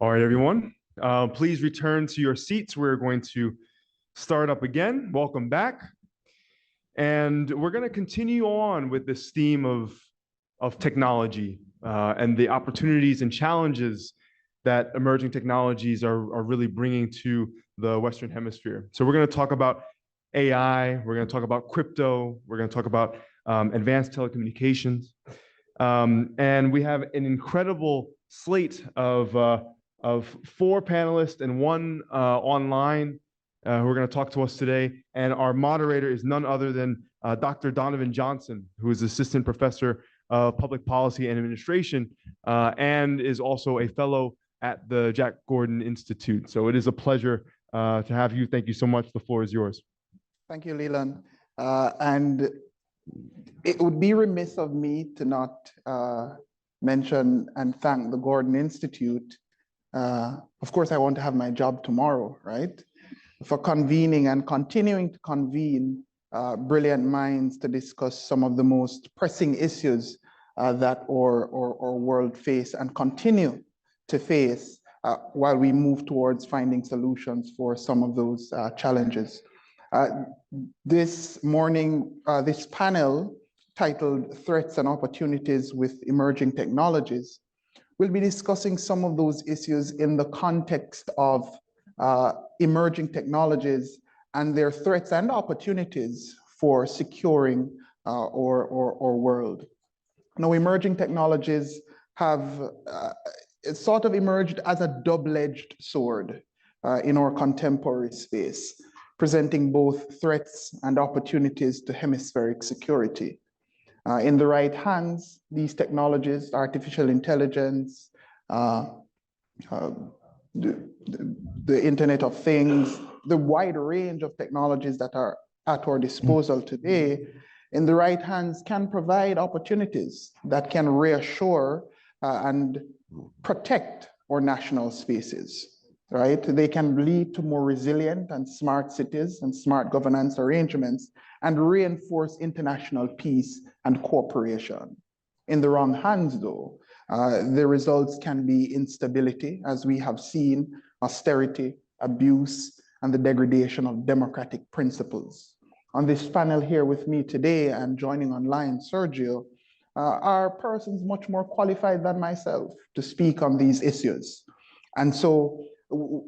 All right, everyone. Please return to your seats. We're going to start up again. Welcome back. And we're going to continue on with this theme of technology and the opportunities and challenges that emerging technologies are really bringing to the Western Hemisphere. So we're going to talk about AI. We're going to talk about crypto. We're going to talk about advanced telecommunications. And we have an incredible slate of 4 panelists and 1 online who are going to talk to us today. And our moderator is none other than Dr. Donovan Johnson, who is Assistant Professor of Public Policy and Administration and is also a fellow at the Jack Gordon Institute. So it is a pleasure to have you. Thank you so much. The floor is yours. Thank you, Leland. And it would be remiss of me to not mention and thank the Gordon Institute. Of course, I want to have my job tomorrow, right? For convening and continuing to convene brilliant minds to discuss some of the most pressing issues that our world face and continue to face while we move towards finding solutions for some of those challenges. This morning, this panel titled Threats and Opportunities with Emerging Technologies will be discussing some of those issues in the context of emerging technologies and their threats and opportunities for securing our world. Now, emerging technologies have sort of emerged as a double-edged sword in our contemporary space, presenting both threats and opportunities to hemispheric security. In the right hands, these technologies, artificial intelligence, the Internet of Things, the wide range of technologies that are at our disposal today, in the right hands can provide opportunities that can reassure and protect our national spaces, right? They can lead to more resilient and smart cities and smart governance arrangements and reinforce international peace and cooperation. In the wrong hands, though, the results can be instability, as we have seen, austerity, abuse, and the degradation of democratic principles. On this panel here with me today and joining online, Sergio, are persons much more qualified than myself to speak on these issues. And so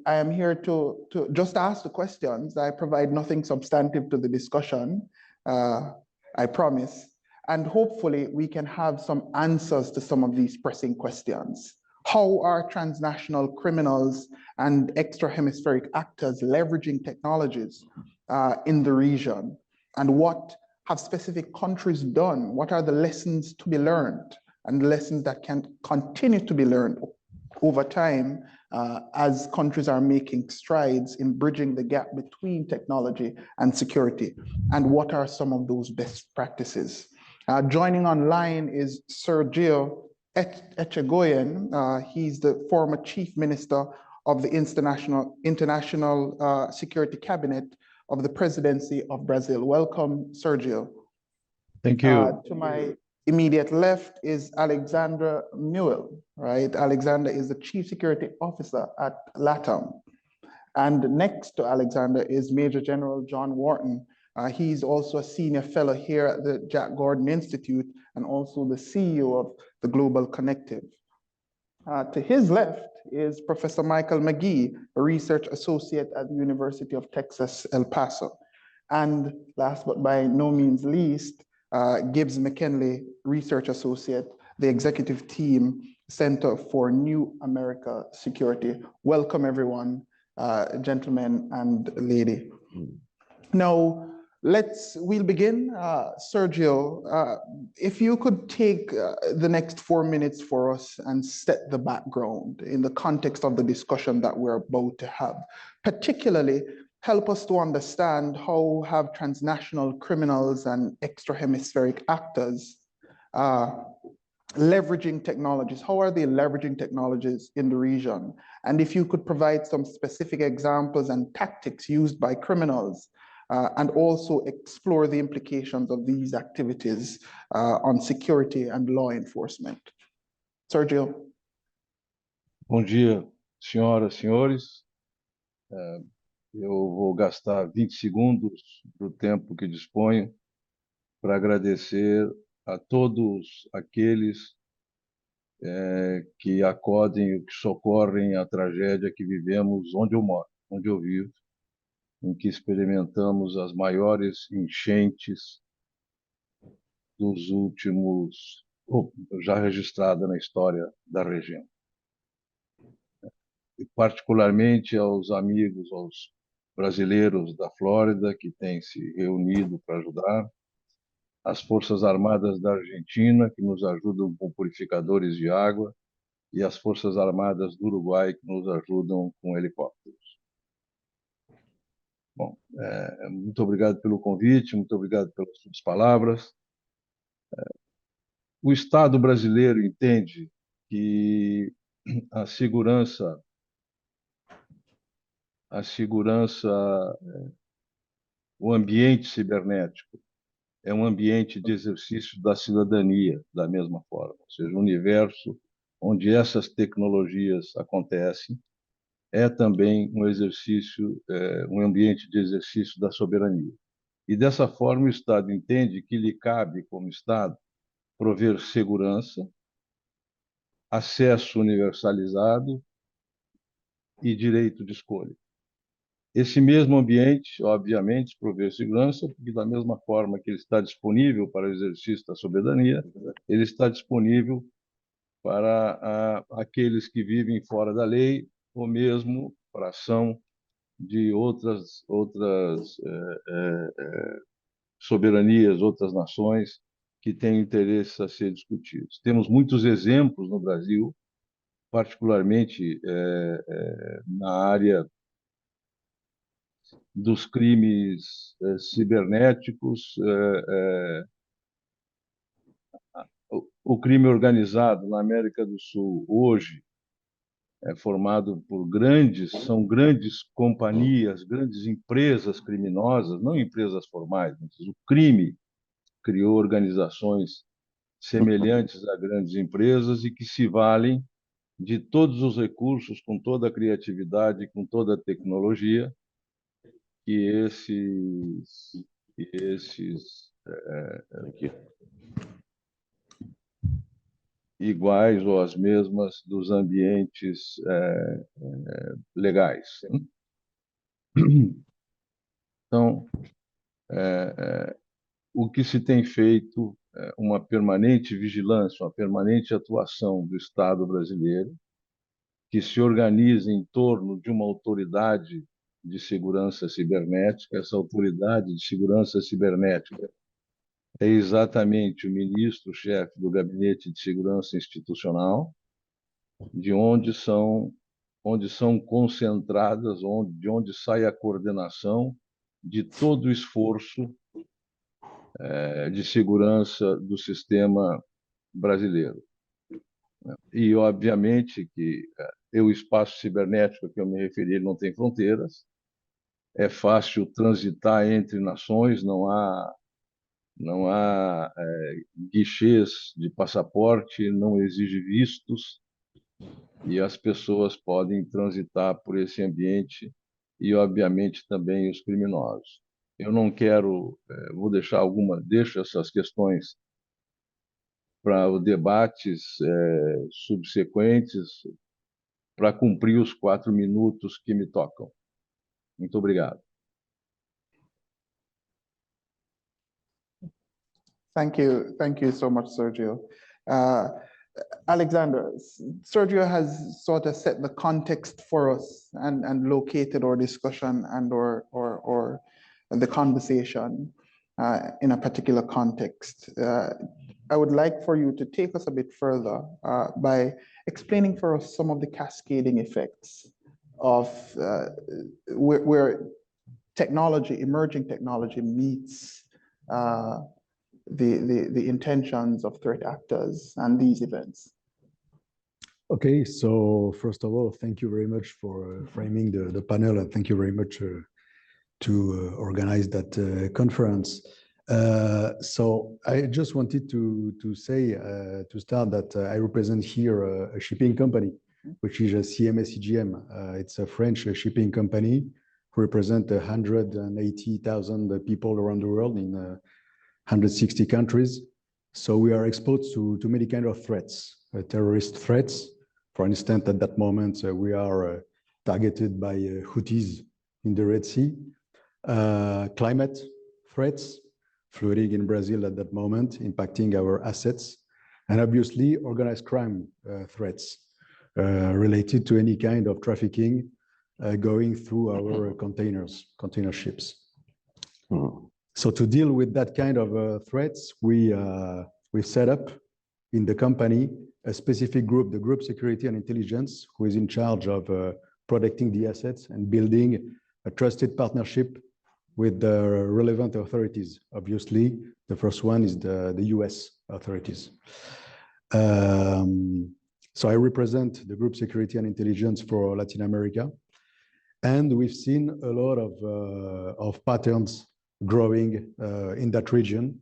I am here to just ask the questions. I provide nothing substantive to the discussion, I promise. And hopefully we can have some answers to some of these pressing questions. How are transnational criminals and extra-hemispheric actors leveraging technologies in the region? And what have specific countries done? What are the lessons to be learned and lessons that can continue to be learned over time as countries are making strides in bridging the gap between technology and security? And what are some of those best practices? Joining online is Sergio Echegoyen. He's the former Chief Minister of the International Security Cabinet of the Presidency of Brazil. Welcome, Sergio. Thank you. To my immediate left is Alexandre Muyl, right? Alexandre is the Chief Security Officer at LATAM. And next to Alexandre is Major General John Wharton. He's also a senior fellow here at the Jack Gordon Institute and also the CEO of the Global Connective. To his left is Professor Michael McGee, a research associate at the University of Texas, El Paso. And last but by no means least, Gibbs McKinley, research associate, the executive team, Center for New America Security. Welcome everyone, gentlemen and lady. Now, we'll begin. Sergio, if you could take the next 4 minutes for us and set the background in the context of the discussion that we're about to have. Particularly, help us to understand how have transnational criminals and extra-hemispheric actors leveraging technologies? How are they leveraging technologies in the region? And if you could provide some specific examples and tactics used by criminals and also explore the implications of these activities on security and law enforcement. Sergio. Bom dia. senhoras, senhores, eu vou gastar 20 segundos do tempo que disponho para agradecer a todos aqueles que acodem, que socorrem a tragédia que vivemos onde eu moro, onde eu vivo, em que experimentamos as maiores enchentes dos últimos, já registrada na história da região. E particularmente aos amigos, aos brasileiros da Flórida que têm se reunido para ajudar, as Forças Armadas da Argentina que nos ajudam com purificadores de água e as Forças Armadas do Uruguai que nos ajudam com helicópteros. Bom, muito obrigado pelo convite, muito obrigado pelas suas palavras. O Estado brasileiro entende que a segurança, o ambiente cibernético é um ambiente de exercício da cidadania, da mesma forma. Ou seja, o universo onde essas tecnologias acontecem é também um exercício, um ambiente de exercício da soberania. E dessa forma o Estado entende que lhe cabe, como Estado, prover segurança, acesso universalizado e direito de escolha. Esse mesmo ambiente, obviamente, provê segurança, porque da mesma forma que ele está disponível para o exercício da soberania, ele está disponível para aqueles que vivem fora da lei, ou mesmo para a ação de outras soberanias, outras nações que têm interesses a ser discutidos. Temos muitos exemplos no Brasil, particularmente na área dos crimes cibernéticos, o crime organizado na América do Sul hoje é formado por são grandes companhias, grandes empresas criminosas, não empresas formais, mas o crime criou organizações semelhantes a grandes empresas e que se valem de todos os recursos, com toda a criatividade, com toda a tecnologia que esses iguais ou as mesmas dos ambientes legais. Então, o que se tem feito é uma permanente vigilância, uma permanente atuação do Estado brasileiro, que se organiza em torno de uma autoridade de segurança cibernética. Essa autoridade de segurança cibernética é exatamente o ministro-chefe do Gabinete de Segurança Institucional, de onde são concentradas, de onde sai a coordenação de todo o esforço de segurança do sistema brasileiro. E, obviamente, que o espaço cibernético a que eu me referi não tem fronteiras, é fácil transitar entre nações, não há guichês de passaporte, não exige vistos, e as pessoas podem transitar por esse ambiente e, obviamente, também os criminosos. Eu não quero, deixo essas questões para os debates subsequentes, para cumprir os 4 minutos que me tocam. Muito obrigado. Thank you so much, Sergio. Alexandre, Sergio has sort of set the context for us and located our discussion and or the conversation in a particular context. I would like for you to take us a bit further by explaining for us some of the cascading effects of where technology, emerging technology meets the intentions of threat actors and these events. Okay, so first of all, thank you very much for framing the panel, and thank you very much to organize that conference. So I just wanted to say to start that I represent here a shipping company which is a CMA-CGM. It's a French shipping company who represent 180,000 people around the world in 160 countries. So we are exposed to many kinds of threats, terrorist threats. For instance, at that moment, we are targeted by Houthis in the Red Sea. Climate threats, flooding in Brazil at that moment, impacting our assets. And obviously, organized crime threats related to any kind of trafficking going through our container ships. So to deal with that kind of threats, we set up in the company a specific group, the Group Security and Intelligence, who is in charge of protecting the assets and building a trusted partnership with the relevant authorities. Obviously, the first one is the US authorities. So I represent the Group Security and Intelligence for Latin America. And we've seen a lot of patterns growing in that region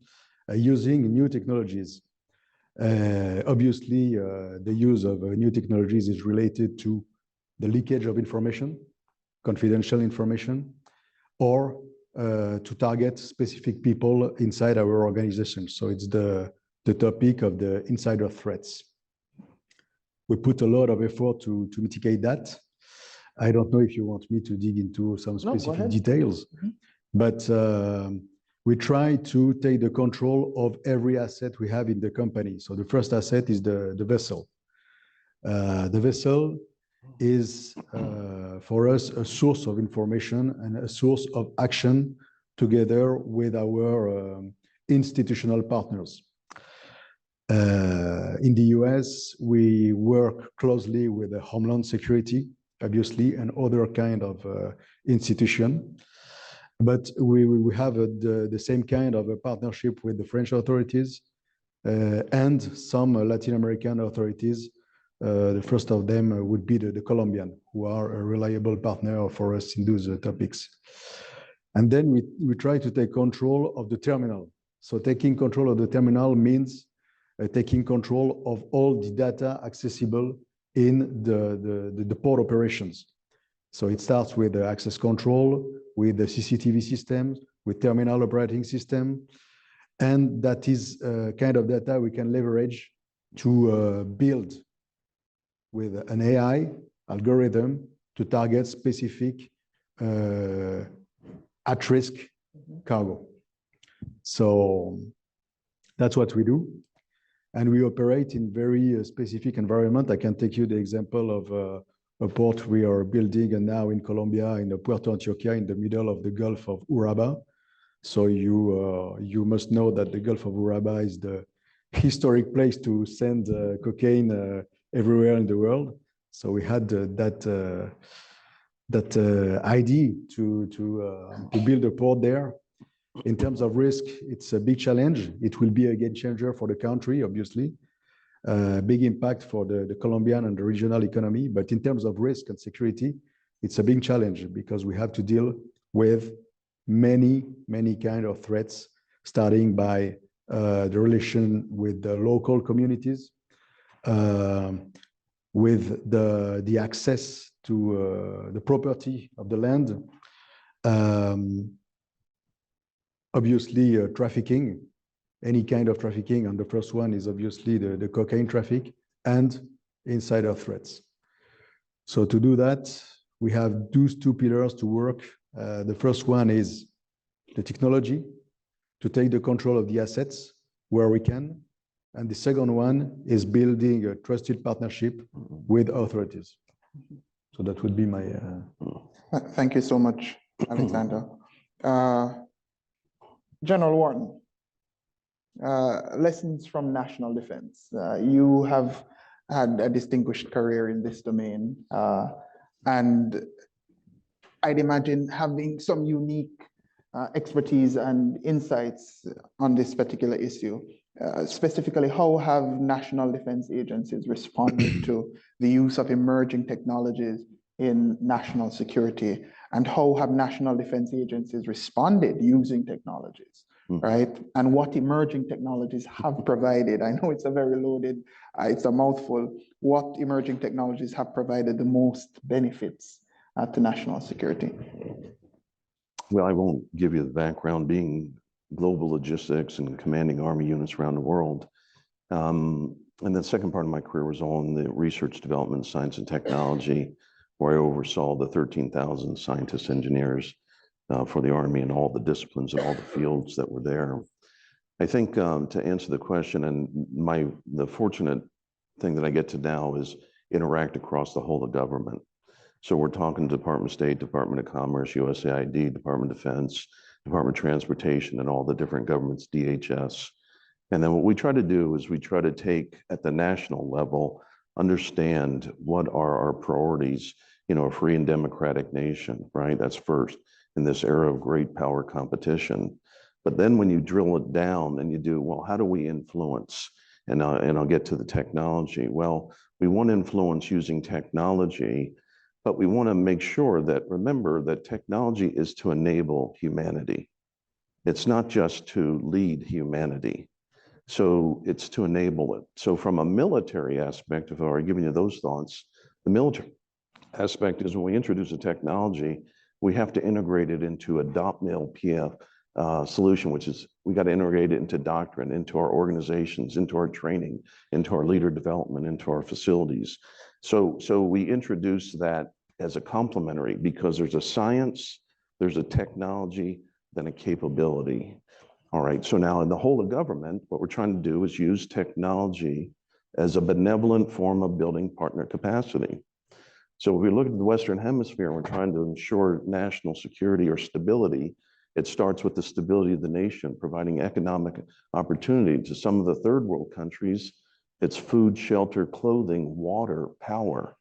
using new technologies. Obviously, the use of new technologies is related to the leakage of information, confidential information, or to target specific people inside our organization. So it's the topic of the insider threats. We put a lot of effort to mitigate that. I don't know if you want me to dig into some specific details, but we try to take the control of every asset we have in the company. So the first asset is the vessel. The vessel is for us a source of information and a source of action together with our institutional partners. In the US, we work closely with the Homeland Security, obviously, and other kind of institution. But we have the same kind of a partnership with the French authorities and some Latin American authorities. The first of them would be the Colombian, who are a reliable partner for us in those topics. And then we try to take control of the terminal. So taking control of the terminal means taking control of all the data accessible in the port operations. So it starts with the access control, with the CCTV systems, with terminal operating system. And that is kind of data we can leverage to build with an AI algorithm to target specific at-risk cargo. So that's what we do. And we operate in very specific environment. I can take you the example of a port we are building and now in Colombia, in the Puerto Antioquia, in the middle of the Gulf of Urabá. So you must know that the Gulf of Urabá is the historic place to send cocaine everywhere in the world. So we had that idea to build a port there. In terms of risk, it's a big challenge. It will be a game changer for the country, obviously. Big impact for the Colombian and the regional economy. But in terms of risk and security, it's a big challenge because we have to deal with many kind of threats, starting by the relation with the local communities, with the access to the property of the land, obviously trafficking, any kind of trafficking, and the first one is obviously the cocaine traffic and insider threats. So to do that, we have those two pillars to work. The first one is the technology, to take the control of the assets where we can. And the second one is building a trusted partnership with authorities. So that would be my... Thank you so much, Alexandre. General Wharton, lessons from national defense. You have had a distinguished career in this domain, and I'd imagine having some unique expertise and insights on this particular issue. Specifically, how have national defense agencies responded to the use of emerging technologies in national security? And how have national defense agencies responded using technologies right? And what emerging technologies have provided. I know it's a very loaded, it's a mouthful. What emerging technologies have provided the most benefits to national security? Well, I won't give you the background being global logistics and commanding Army units around the world. And the second part of my career was all in the research, development, science, and technology, where I oversaw the 13,000 scientists, engineers for the Army and all the disciplines and all the fields that were there. I think to answer the question, and the fortunate thing that I get to now is interact across the whole of government. So we're talking Department of State, Department of Commerce, USAID, Department of Defense, Department of Transportation, and all the different governments, DHS. And then what we try to do is we try to take at the national level, understand what are our priorities, a free and democratic nation, right? That's first in this era of great power competition. But then when you drill it down and you do, well, how do we influence? And I'll get to the technology. Well, we want to influence using technology, but we want to make sure that, remember that technology is to enable humanity. It's not just to lead humanity. So it's to enable it. So from a military aspect, if I were giving you those thoughts, the military aspect is when we introduce a technology, we have to integrate it into a DOP-MIL-PF solution, which is we got to integrate it into doctrine, into our organizations, into our training, into our leader development, into our facilities. So we introduce that as a complementary because there's a science, there's a technology, then a capability. All right, so now in the whole of government, what we're trying to do is use technology as a benevolent form of building partner capacity. So if we look at the Western Hemisphere, we're trying to ensure national security or stability. It starts with the stability of the nation, providing economic opportunity to some of the third world countries. It's food, shelter, clothing, water, power.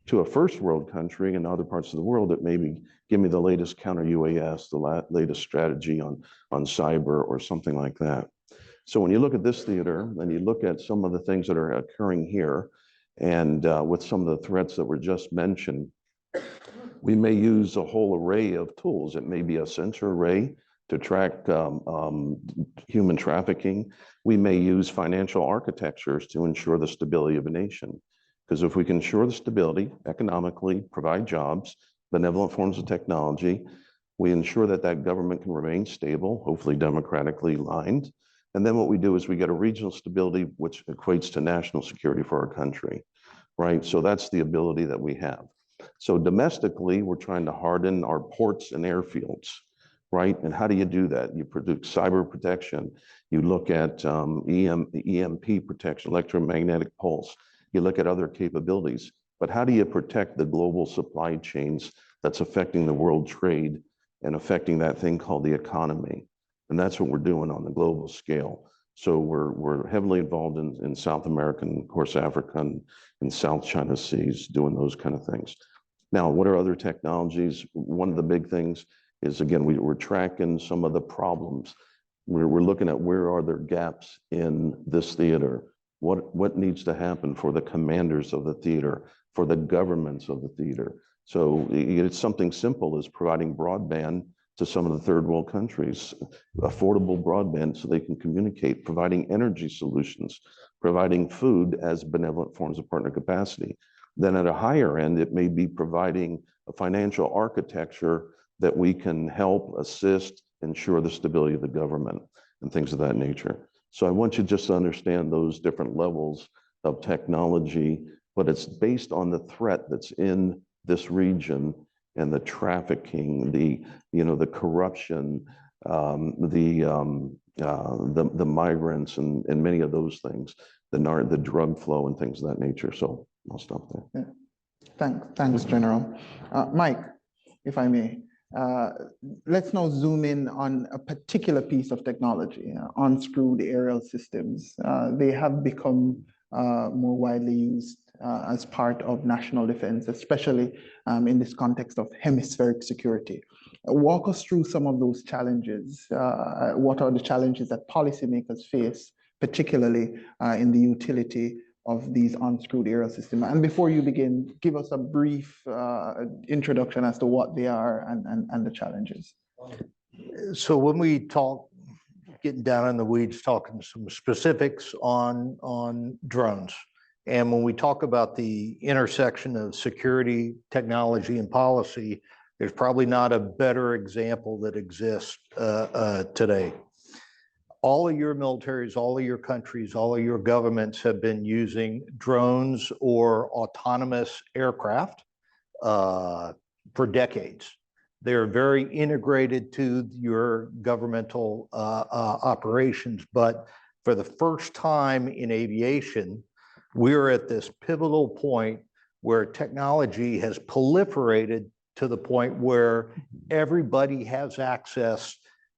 To a first world country in other parts of the world, it may be give me the latest counter UAS, the latest strategy on cyber or something like that. So when you look at this theater and you look at some of the things that are occurring here and with some of the threats that were just mentioned, we may use a whole array of tools. It may be a sensor array to track human trafficking. We may use financial architectures to ensure the stability of a nation. Because if we can ensure the stability economically, provide jobs, benevolent forms of technology, we ensure that that government can remain stable, hopefully democratically aligned. And then what we do is we get a regional stability, which equates to national security for our country, right? So that's the ability that we have. So domestically, we're trying to harden our ports and airfields, right? And how do you do that? You produce cyber protection. You look at EMP protection, electromagnetic pulse. You look at other capabilities, but how do you protect the global supply chains that's affecting the world trade and affecting that thing called the economy? And that's what we're doing on the global scale. So we're heavily involved in South America, and of course, Africa and South China Seas, doing those kind of things. Now, what are other technologies? One of the big things is, again, we're tracking some of the problems. We're looking at where are there gaps in this theater? What needs to happen for the commanders of the theater, for the governments of the theater? So it's something simple as providing broadband to some of the third world countries, affordable broadband so they can communicate, providing energy solutions, providing food as benevolent forms of partner capacity. Then at a higher end, it may be providing a financial architecture that we can help assist, ensure the stability of the government and things of that nature. So I want you just to understand those different levels of technology, but it's based on the threat that's in this region and the trafficking, the corruption, the migrants and many of those things, the drug flow and things of that nature. So I'll stop there. Yeah. Thanks, General. Mike, if I may. Let's now zoom in on a particular piece of technology, unscrewed aerial systems. They have become more widely used as part of national defense, especially in this context of hemispheric security. Walk us through some of those challenges. What are the challenges that policymakers face, particularly in the utility of these unscrewed aerial systems? And before you begin, give us a brief introduction as to what they are and the challenges. So when we talk getting down in the weeds, talking some specifics on drones. And when we talk about the intersection of security, technology, and policy, there's probably not a better example that exists today. All of your militaries, all of your countries, all of your governments have been using drones or autonomous aircraft for decades. They're very integrated to your governmental operations, but for the first time in aviation, we're at this pivotal point where technology has proliferated to the point where everybody has access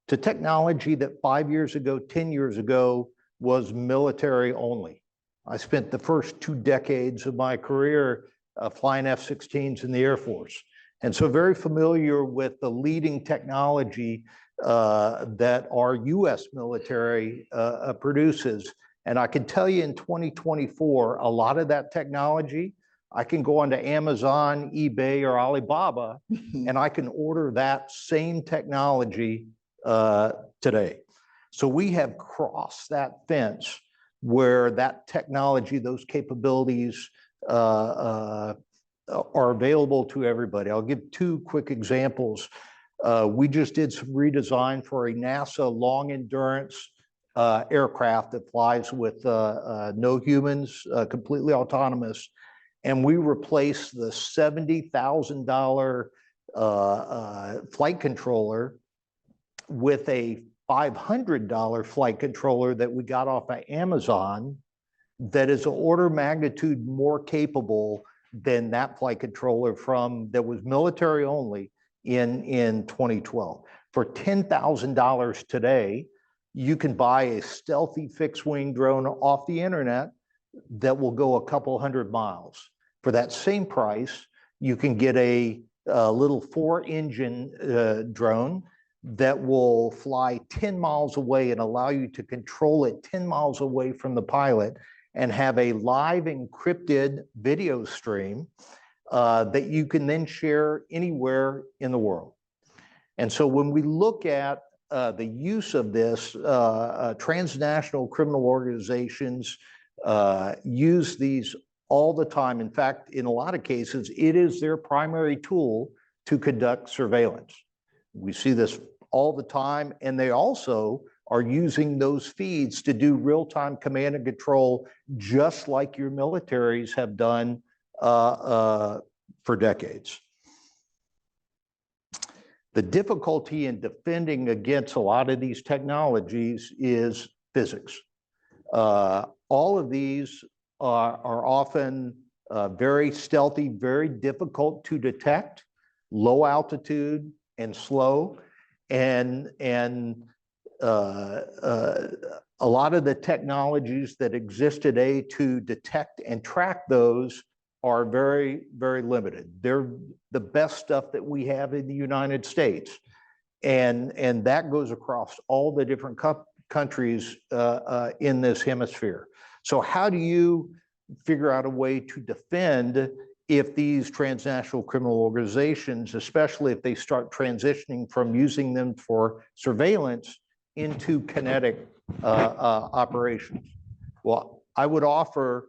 to technology that 5 years ago, 10 years ago was military only. I spent the first 2 decades of my career flying F-16s in the Air Force. And so very familiar with the leading technology that our US military produces. And I can tell you in 2024, a lot of that technology, I can go onto Amazon, eBay, or Alibaba, and I can order that same technology today. So we have crossed that fence where that technology, those capabilities are available to everybody. I'll give 2 quick examples. We just did some redesign for a NASA long endurance aircraft that flies with no humans, completely autonomous. And we replaced the $70,000 flight controller with a $500 flight controller that we got off of Amazon that is an order of magnitude more capable than that flight controller that was military only in 2012. For $10,000 today, you can buy a stealthy fixed wing drone off the internet that will go a couple hundred miles. For that same price, you can get a little 4-engine drone that will fly 10 miles away and allow you to control it 10 miles away from the pilot and have a live encrypted video stream that you can then share anywhere in the world. And so when we look at the use of this, transnational criminal organizations use these all the time. In fact, in a lot of cases, it is their primary tool to conduct surveillance. We see this all the time, and they also are using those feeds to do real-time command and control, just like your militaries have done for decades. The difficulty in defending against a lot of these technologies is physics. All of these are often very stealthy, very difficult to detect, low altitude and slow. And a lot of the technologies that exist today to detect and track those are very, very limited. They're the best stuff that we have in the United States. And that goes across all the different countries in this hemisphere. So how do you figure out a way to defend if these transnational criminal organizations, especially if they start transitioning from using them for surveillance into kinetic operations? Well, I would offer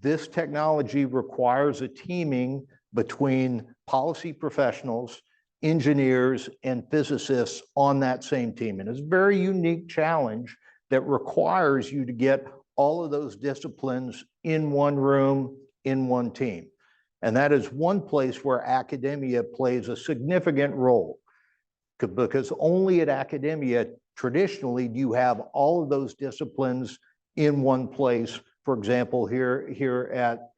this technology requires a teaming between policy professionals, engineers, and physicists on that same team. And it's a very unique challenge that requires you to get all of those disciplines in one room, in one team. And that is one place where academia plays a significant role, because only at academia, traditionally, do you have all of those disciplines in one place, for example, here at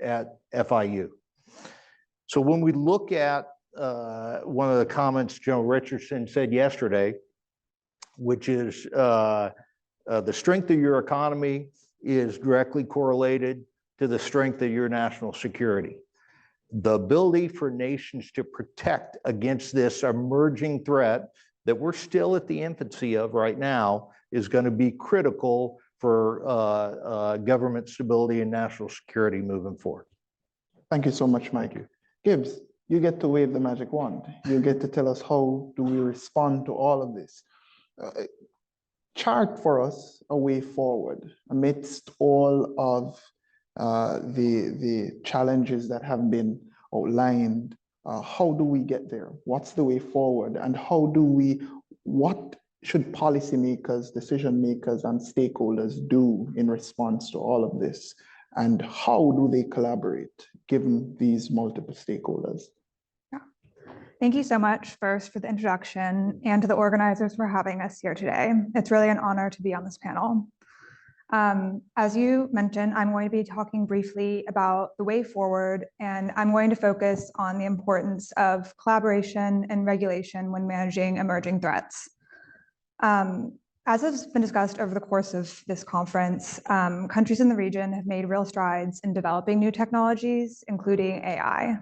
FIU. So when we look at one of the comments General Richardson said yesterday, which is the strength of your economy is directly correlated to the strength of your national security. The ability for nations to protect against this emerging threat that we're still at the infancy of right now is going to be critical for government stability and national security moving forward. Thank you so much, Mike. Gibbs, you get to wave the magic wand. You get to tell us how do we respond to all of this. chart for us a way forward amidst all of the challenges that have been outlined. How do we get there? What's the way forward? And what should policymakers, decision makers, and stakeholders do in response to all of this? And how do they collaborate given these multiple stakeholders? Yeah. Thank you so much first for the introduction and to the organizers for having us here today. It's really an honor to be on this panel. As you mentioned, I'm going to be talking briefly about the way forward, and I'm going to focus on the importance of collaboration and regulation when managing emerging threats. As has been discussed over the course of this conference, countries in the region have made real strides in developing new technologies, including AI.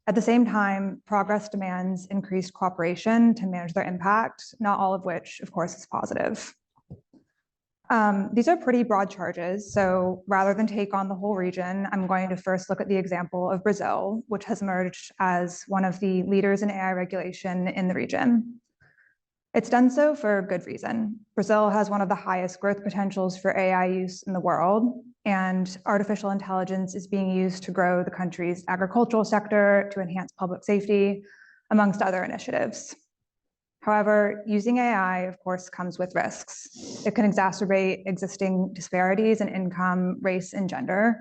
At the same time, progress demands increased cooperation to manage their impact, not all of which, of course, is positive. These are pretty broad charges, so rather than take on the whole region, I'm going to first look at the example of Brazil, which has emerged as one of the leaders in AI regulation in the region. It's done so for good reason. Brazil has one of the highest growth potentials for AI use in the world, and artificial intelligence is being used to grow the country's agricultural sector, to enhance public safety, amongst other initiatives. However, using AI, of course, comes with risks. It can exacerbate existing disparities in income, race, and gender.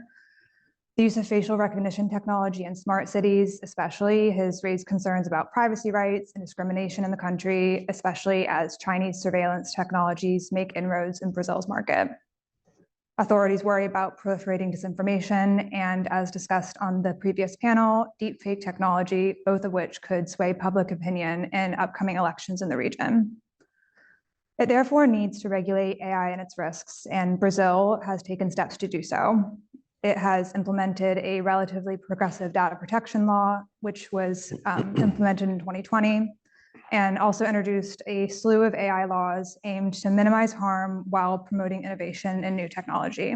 The use of facial recognition technology in smart cities, especially, has raised concerns about privacy rights and discrimination in the country, especially as Chinese surveillance technologies make inroads in Brazil's market. Authorities worry about proliferating disinformation and, as discussed on the previous panel, deepfake technology, both of which could sway public opinion in upcoming elections in the region. It therefore needs to regulate AI and its risks, and Brazil has taken steps to do so. It has implemented a relatively progressive data protection law, which was implemented in 2020, and also introduced a slew of AI laws aimed to minimize harm while promoting innovation in new technology.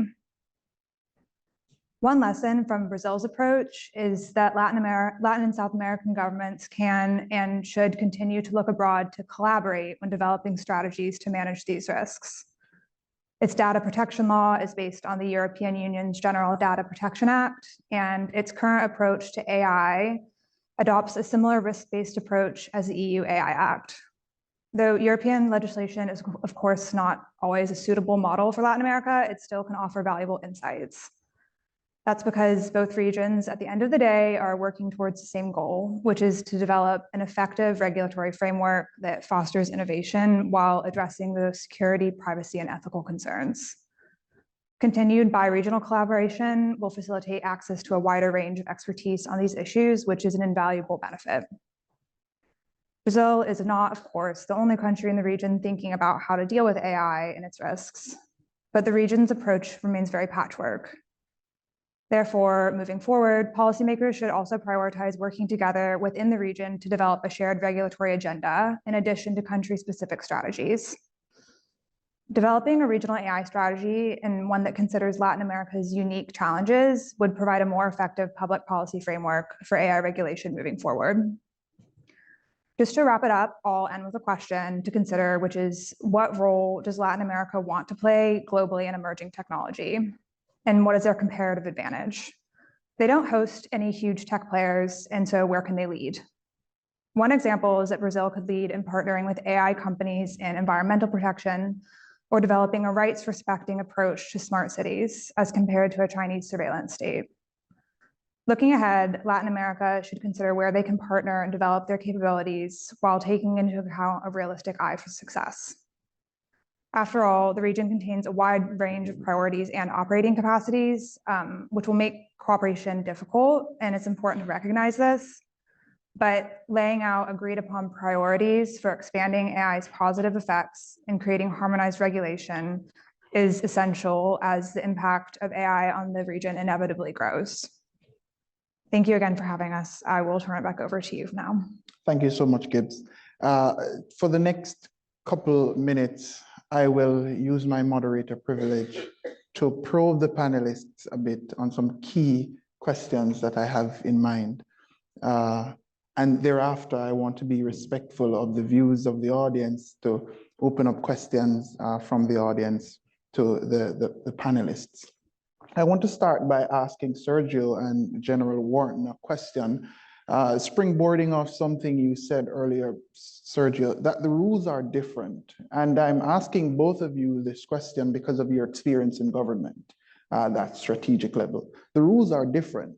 One lesson from Brazil's approach is that Latin and South American governments can and should continue to look abroad to collaborate when developing strategies to manage these risks. Its data protection law is based on the European Union's General Data Protection Act, and its current approach to AI adopts a similar risk-based approach as the EU AI Act. Though European legislation is, of course, not always a suitable model for Latin America, it still can offer valuable insights. That's because both regions, at the end of the day, are working towards the same goal, which is to develop an effective regulatory framework that fosters innovation while addressing the security, privacy, and ethical concerns. Continued bi-regional collaboration will facilitate access to a wider range of expertise on these issues, which is an invaluable benefit. Brazil is not, of course, the only country in the region thinking about how to deal with AI and its risks, but the region's approach remains very patchwork. Therefore, moving forward, policymakers should also prioritize working together within the region to develop a shared regulatory agenda, in addition to country-specific strategies. Developing a regional AI strategy, and one that considers Latin America's unique challenges, would provide a more effective public policy framework for AI regulation moving forward. Just to wrap it up, I'll end with a question to consider, which is, what role does Latin America want to play globally in emerging technology? And what is their comparative advantage? They don't host any huge tech players, and so where can they lead? One example is that Brazil could lead in partnering with AI companies in environmental protection, or developing a rights-respecting approach to smart cities as compared to a Chinese surveillance state. Looking ahead, Latin America should consider where they can partner and develop their capabilities while taking into account a realistic eye for success. After all, the region contains a wide range of priorities and operating capacities, which will make cooperation difficult, and it's important to recognize this. But laying out agreed upon priorities for expanding AI's positive effects and creating harmonized regulation is essential as the impact of AI on the region inevitably grows. Thank you again for having us. I will turn it back over to you now. Thank you so much, Gibbs. For the next couple minutes, I will use my moderator privilege to probe the panelists a bit on some key questions that I have in mind. And thereafter, I want to be respectful of the views of the audience to open up questions from the audience to the panelists. I want to start by asking Sergio and General Wharton a question, springboarding off something you said earlier, Sergio, that the rules are different. And I'm asking both of you this question because of your experience in government, that strategic level. The rules are different.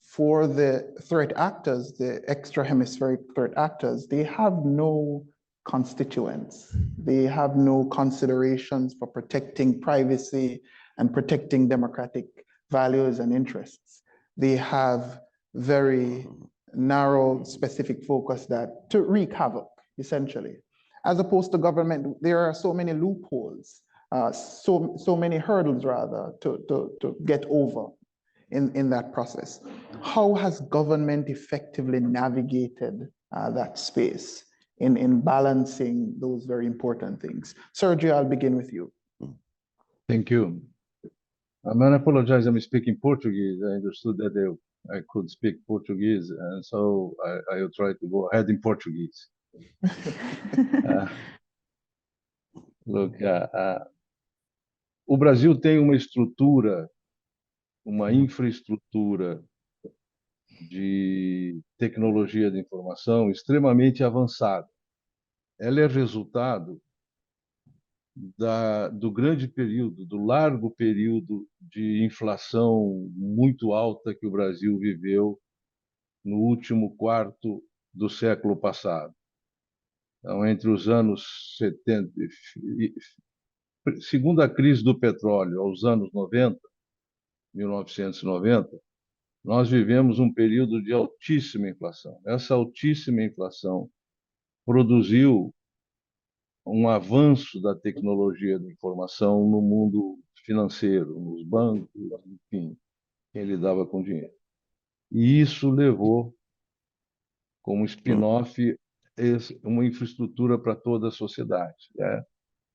For the threat actors, the extra hemispheric threat actors, they have no constituents. They have no considerations for protecting privacy and protecting democratic values and interests. They have very narrow, specific focus that to wreak havoc, essentially. As opposed to government, there are so many loopholes, so many hurdles rather to get over in that process. How has government effectively navigated that space in balancing those very important things? Sergio, I'll begin with you. Thank you. I apologize, I'm speaking Portuguese. I understood that I could speak Portuguese, and so I will try to go ahead in Portuguese. Look, o Brasil tem uma estrutura, uma infraestrutura de tecnologia de informação extremamente avançada. Ela é resultado do grande período, do largo período de inflação muito alta que o Brasil viveu no último quarto do século passado. Então, entre os anos 70, segundo a crise do petróleo, aos anos 90, 1990, nós vivemos um período de altíssima inflação. Essa altíssima inflação produziu um avanço da tecnologia de informação no mundo financeiro, nos bancos, enfim, quem lidava com dinheiro. E isso levou, como spin-off, uma infraestrutura para toda a sociedade.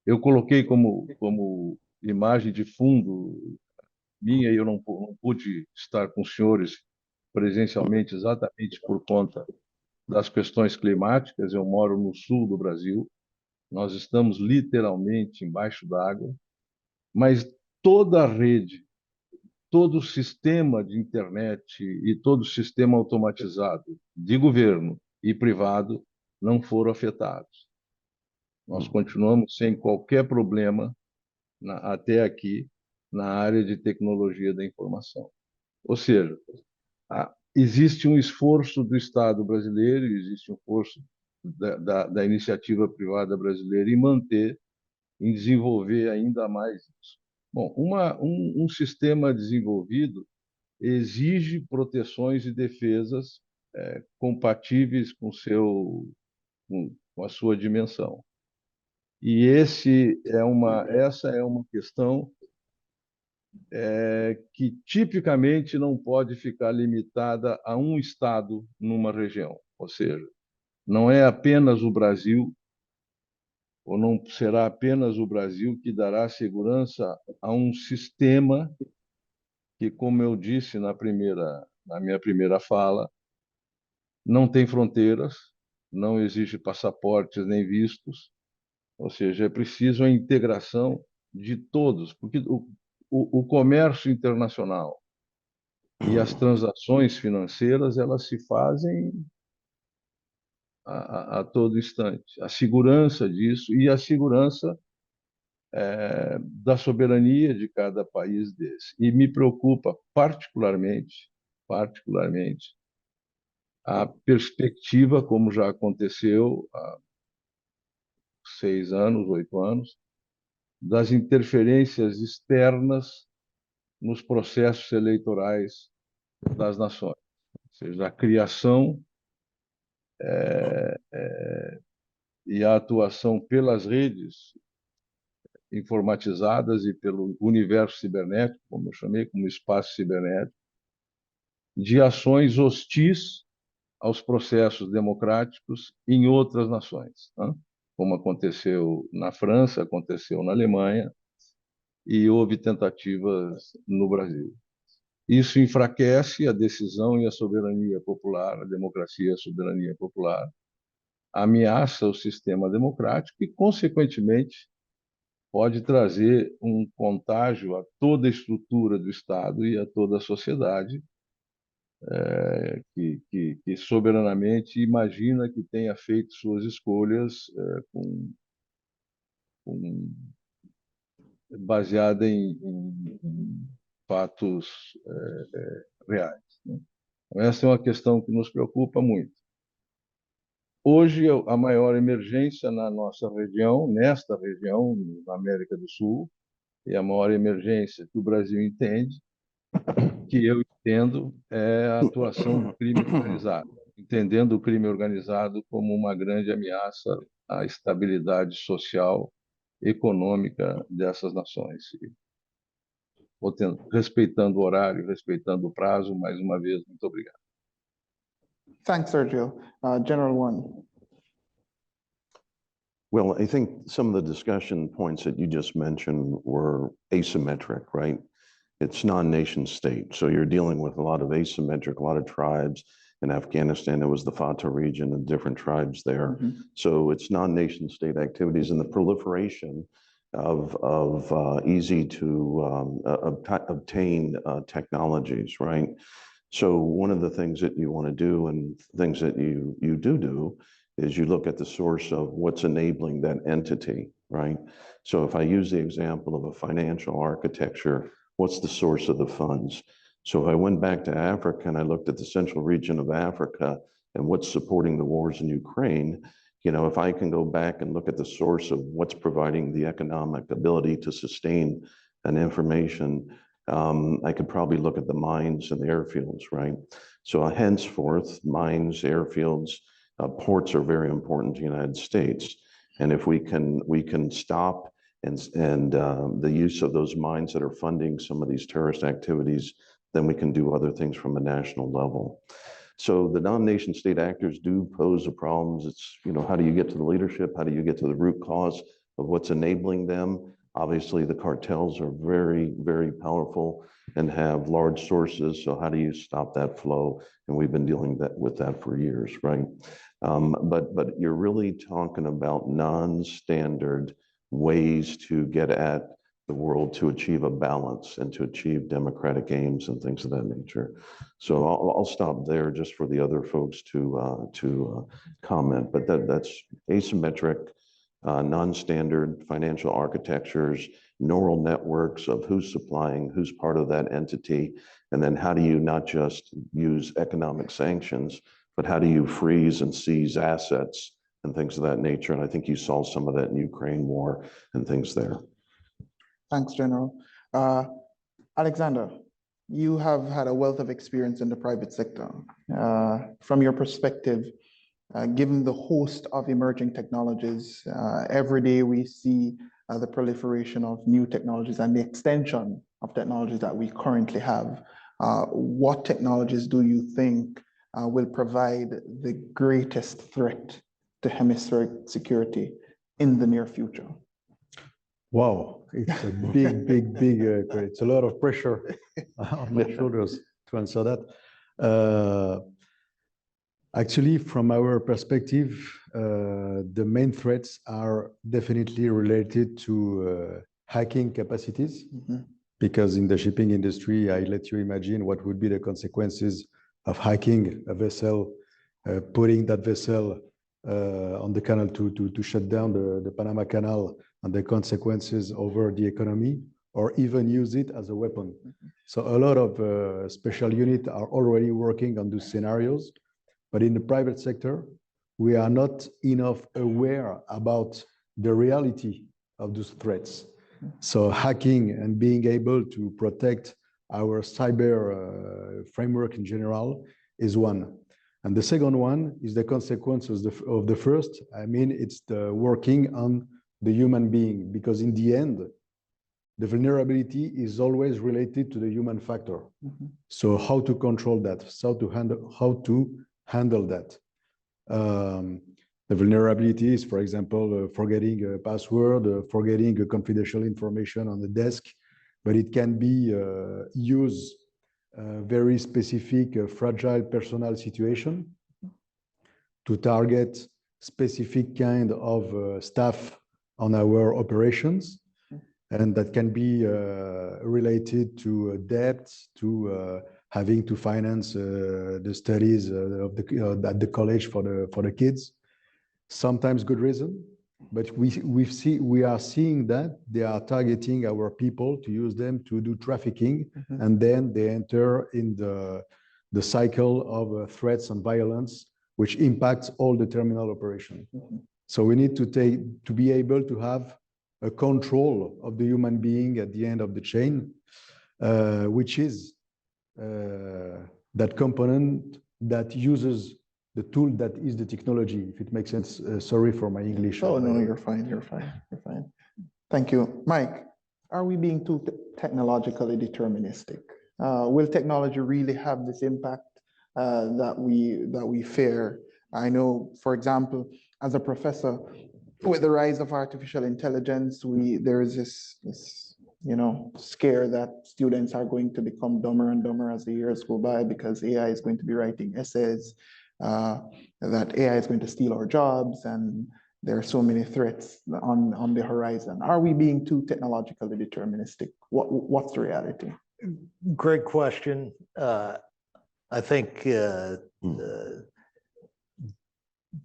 Eu coloquei como imagem de fundo minha, e eu não pude estar com os senhores presencialmente exatamente por conta das questões climáticas. Eu moro no sul do Brasil, nós estamos literalmente embaixo d'água, mas toda a rede, todo o sistema de internet e todo o sistema automatizado de governo e privado não foram afetados. Nós continuamos sem qualquer problema até aqui na área de tecnologia da informação. Ou seja, existe um esforço do Estado brasileiro, existe um esforço da iniciativa privada brasileira em manter, em desenvolver ainda mais isso. Bom, um sistema desenvolvido exige proteções e defesas compatíveis com a sua dimensão. E essa é uma questão que tipicamente não pode ficar limitada a um estado numa região. Ou seja, não é apenas o Brasil, ou não será apenas o Brasil que dará segurança a um sistema que, como eu disse na minha primeira fala, não tem fronteiras, não existe passaportes nem vistos, ou seja, é preciso a integração de todos, porque o comércio internacional e as transações financeiras, elas se fazem a todo instante. A segurança disso e a segurança da soberania de cada país desse. E me preocupa particularmente a perspectiva, como já aconteceu há 6 anos, 8 anos, das interferências externas nos processos eleitorais das nações. Ou seja, a criação e a atuação pelas redes informatizadas e pelo universo cibernético, como eu chamei, como espaço cibernético, de ações hostis aos processos democráticos em outras nações, né? Como aconteceu na França, aconteceu na Alemanha e houve tentativas no Brasil. Isso enfraquece a decisão e a soberania popular, a democracia e a soberania popular, ameaça o sistema democrático e, consequentemente, pode trazer um contágio a toda a estrutura do Estado e a toda a sociedade, que soberanamente imagina que tenha feito suas escolhas com, baseada em fatos reais, né? Então, essa é uma questão que nos preocupa muito. Hoje, a maior emergência na nossa região, nesta região, na América do Sul, e a maior emergência que o Brasil entende, que eu entendo, é a atuação do crime organizado, entendendo o crime organizado como uma grande ameaça à estabilidade social, econômica dessas nações. Respeitando o horário, respeitando o prazo, mais uma vez, muito obrigado. Thanks, Sergio. General One. Well, I think some of the discussion points that you just mentioned were asymmetric, right? It's non-nation state. So you're dealing with a lot of asymmetric, a lot of tribes. In Afghanistan, there was the Fata region and different tribes there. So it's non-nation state activities and the proliferation of easy to obtain technologies, right? So one of the things that you want to do and things that you do is you look at the source of what's enabling that entity, right? So if I use the example of a financial architecture, what's the source of the funds? So if I went back to Africa and I looked at the central region of Africa and what's supporting the wars in Ukraine, you know, if I can go back and look at the source of what's providing the economic ability to sustain an information, I could probably look at the mines and the airfields, right? So henceforth, mines, airfields, ports are very important to the United States. And if we can stop and the use of those mines that are funding some of these terrorist activities, then we can do other things from a national level. So the non-nation state actors do pose the problems. It's, you know, how do you get to the leadership? How do you get to the root cause of what's enabling them? Obviously, the cartels are very, very powerful and have large sources. So how do you stop that flow? And we've been dealing with that for years, right? But you're really talking about non-standard ways to get at the world to achieve a balance and to achieve democratic aims and things of that nature. So I'll stop there just for the other folks to comment. But that's asymmetric, non-standard financial architectures, neural networks of who's supplying, who's part of that entity, and then how do you not just use economic sanctions, but how do you freeze and seize assets and things of that nature? And I think you saw some of that in Ukraine war and things there. Thanks, General. Alexander, you have had a wealth of experience in the private sector. From your perspective, given the host of emerging technologies, every day we see the proliferation of new technologies and the extension of technologies that we currently have. What technologies do you think will provide the greatest threat to hemispheric security in the near future? Wow, it's a big, it's a lot of pressure on my shoulders to answer that. Actually, from our perspective, the main threats are definitely related to hacking capacities, because in the shipping industry, I let you imagine what would be the consequences of hacking a vessel, putting that vessel on the canal to shut down the Panama Canal, and the consequences over the economy, or even use it as a weapon. So a lot of special units are already working on those scenarios, but in the private sector, we are not enough aware about the reality of those threats. So hacking and being able to protect our cyber framework in general is one. And the second one is the consequences of the first. I mean, it's the working on the human being, because in the end, the vulnerability is always related to the human factor. So how to control that, how to handle that. The vulnerability is, for example, forgetting a password, forgetting a confidential information on the desk, but it can be used very specific fragile personal situation to target specific kind of staff on our operations, and that can be related to debt, to having to finance the studies of at the college for the kids. Sometimes good reason, but we are seeing that they are targeting our people to use them to do trafficking, and then they enter in the cycle of threats and violence, which impacts all the terminal operation. So we need to be able to have a control of the human being at the end of the chain, which is that component that uses the tool that is the technology, if it makes sense. Sorry for my English. Oh, no, you're fine, you're fine, you're fine. Thank you. Mike, are we being too technologically deterministic? Will technology really have this impact that we fear? I know, for example, as a professor, with the rise of artificial intelligence, there is this scare that students are going to become dumber and dumber as the years go by because AI is going to be writing essays, that AI is going to steal our jobs, and there are so many threats on the horizon. Are we being too technologically deterministic? What's the reality? Great question. I think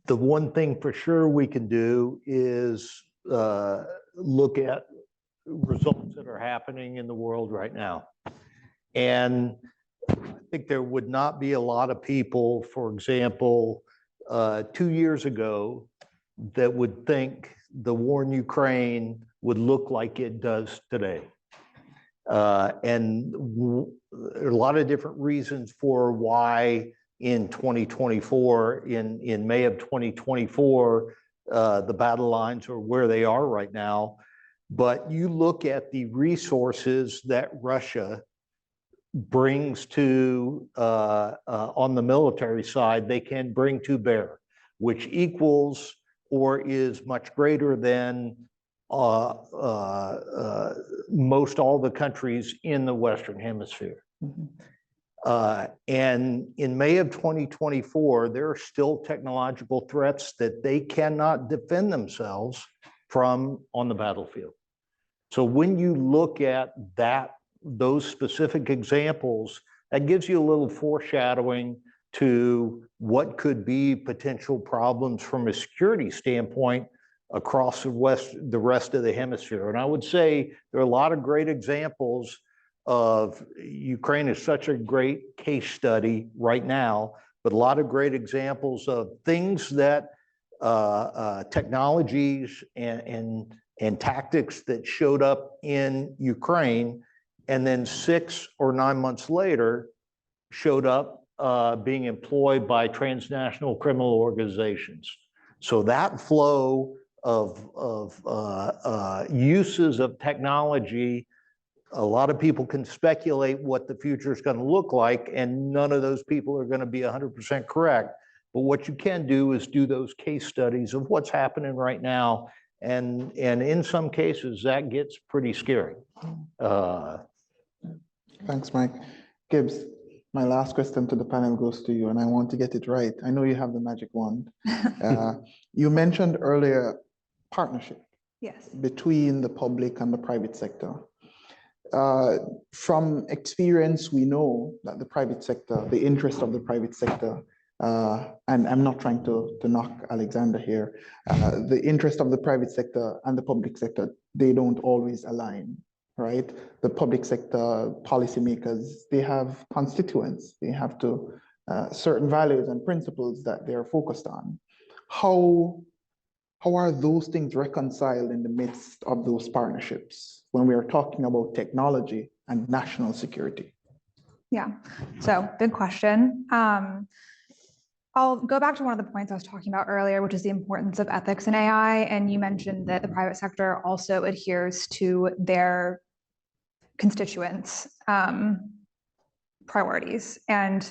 the one thing for sure we can do is look at results that are happening in the world right now. And I think there would not be a lot of people, for example, 2 years ago, that would think the war in Ukraine would look like it does today. And there are a lot of different reasons for why in 2024, in May of 2024, the battle lines are where they are right now. But you look at the resources that Russia brings to, on the military side, they can bring to bear, which equals or is much greater than most all the countries in the Western Hemisphere. And in May of 2024, there are still technological threats that they cannot defend themselves from on the battlefield. So when you look at those specific examples, that gives you a little foreshadowing to what could be potential problems from a security standpoint across the rest of the hemisphere. And I would say there are a lot of great examples of Ukraine is such a great case study right now, but a lot of great examples of things that technologies and tactics that showed up in Ukraine, and then 6 or 9 months later showed up being employed by transnational criminal organizations. So that flow of uses of technology, a lot of people can speculate what the future is going to look like, and none of those people are going to be 100% correct. But what you can do is do those case studies of what's happening right now, and in some cases that gets pretty scary. Thanks, Mike. Gibbs, my last question to the panel goes to you, and I want to get it right. I know you have the magic wand. You mentioned earlier partnership between the public and the private sector. From experience, we know that the private sector, the interest of the private sector, and I'm not trying to knock Alexandre here, the interest of the private sector and the public sector, they don't always align, right? The public sector policymakers, they have constituents, they have to certain values and principles that they're focused on. How are those things reconciled in the midst of those partnerships when we are talking about technology and national security? Yeah, so big question. I'll go back to one of the points I was talking about earlier, which is the importance of ethics in AI. And you mentioned that the private sector also adheres to their constituents' priorities. And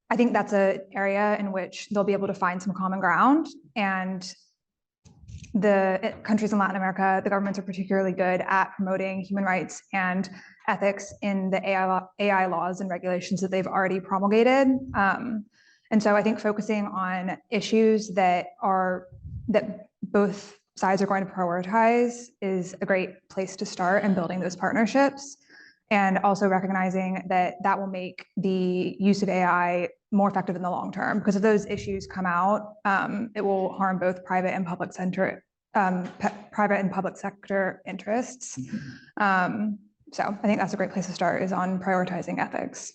I think that's an area in which they'll be able to find some common ground. And the countries in Latin America, the governments are particularly good at promoting human rights and ethics in the AI laws and regulations that they've already promulgated. And so I think focusing on issues that both sides are going to prioritize is a great place to start in building those partnerships. And also recognizing that that will make the use of AI more effective in the long term, because if those issues come out, it will harm both private and public sector interests. So I think that's a great place to start, is on prioritizing ethics.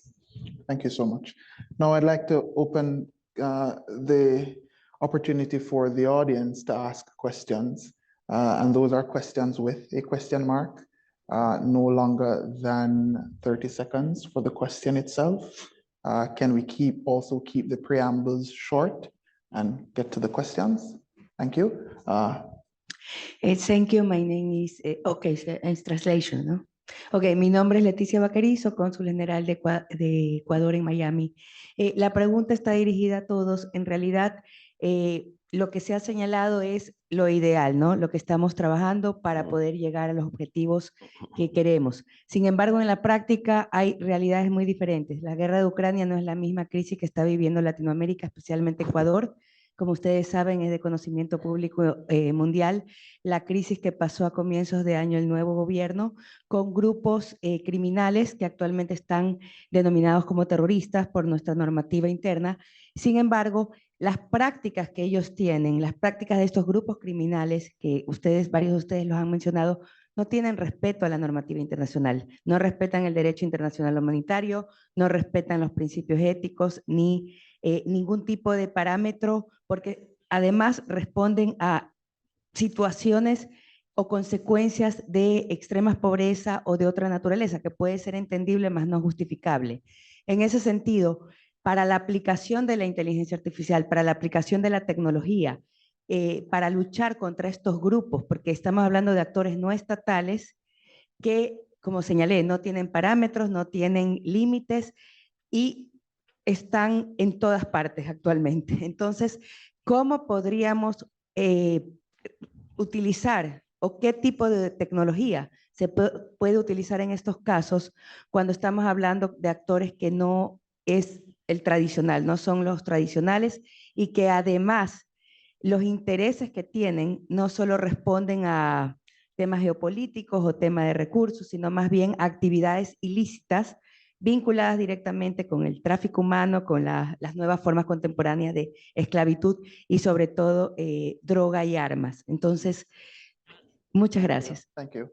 Thank you so much. Now I'd like to open the opportunity for the audience to ask questions. And those are questions with a question mark, no longer than 30 seconds for the question itself. Can we also keep the preambles short and get to the questions? Thank you. Thank you. My name is, okay, it's translation, ¿no? Ok, mi nombre es Leticia Vaquerizo, cónsul general de Ecuador en Miami. La pregunta está dirigida a todos. En realidad, lo que se ha señalado es lo ideal, ¿no? Lo que estamos trabajando para poder llegar a los objetivos que queremos. Sin embargo, en la práctica hay realidades muy diferentes. La guerra de Ucrania no es la misma crisis que está viviendo Latinoamérica, especialmente Ecuador. Como ustedes saben, es de conocimiento público mundial la crisis que pasó a comienzos de año el nuevo gobierno con grupos criminales que actualmente están denominados como terroristas por nuestra normativa interna. Sin embargo, las prácticas que ellos tienen, las prácticas de estos grupos criminales, que varios de ustedes los han mencionado, no tienen respeto a la normativa internacional, no respetan el derecho internacional humanitario, no respetan los principios éticos, ni ningún tipo de parámetro, porque además responden a situaciones o consecuencias de extrema pobreza o de otra naturaleza, que puede ser entendible, mas no justificable. En ese sentido, para la aplicación de la inteligencia artificial, para la aplicación de la tecnología, para luchar contra estos grupos, porque estamos hablando de actores no estatales que, como señalé, no tienen parámetros, no tienen límites y están en todas partes actualmente. Entonces, ¿cómo podríamos utilizar o qué tipo de tecnología se puede utilizar en estos casos cuando estamos hablando de actores que no es el tradicional, no son los tradicionales, y que además los intereses que tienen no solo responden a temas geopolíticos o temas de recursos, sino más bien a actividades ilícitas vinculadas directamente con el tráfico humano, con las nuevas formas contemporáneas de esclavitud y sobre todo droga y armas. Entonces, muchas gracias. Thank you.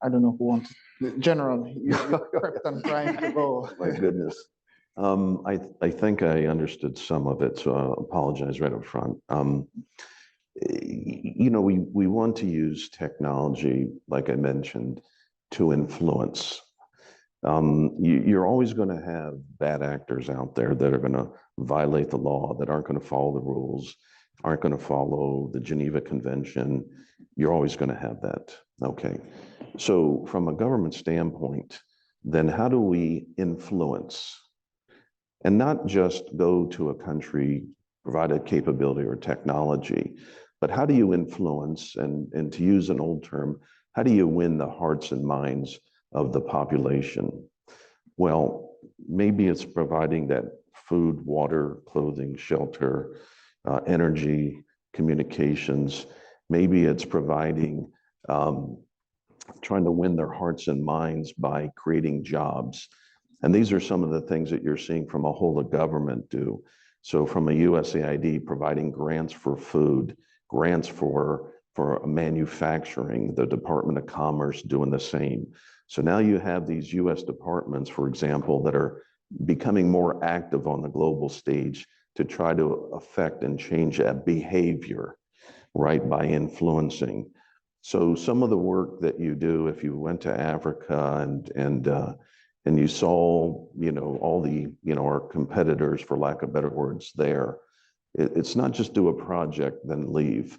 I don't know who wants. General, you kept on trying to go. My goodness. I think I understood some of it, so I apologize right up front. You know, we want to use technology, like I mentioned, to influence. You're always going to have bad actors out there that are going to violate the law, that aren't going to follow the rules, aren't going to follow the Geneva Convention. You're always going to have that. Okay. So from a government standpoint, then how do we influence? And not just go to a country, provide a capability or technology, but how do you influence, and to use an old term, how do you win the hearts and minds of the population? Well, maybe it's providing that food, water, clothing, shelter, energy, communications. Maybe it's providing, trying to win their hearts and minds by creating jobs. And these are some of the things that you're seeing from a whole of government do. So from a USAID providing grants for food, grants for manufacturing, the Department of Commerce doing the same. So now you have these US departments, for example, that are becoming more active on the global stage to try to affect and change that behavior, right, by influencing. So some of the work that you do, if you went to Africa and you saw, you know, all the, you know, our competitors, for lack of better words, there, it's not just do a project, then leave.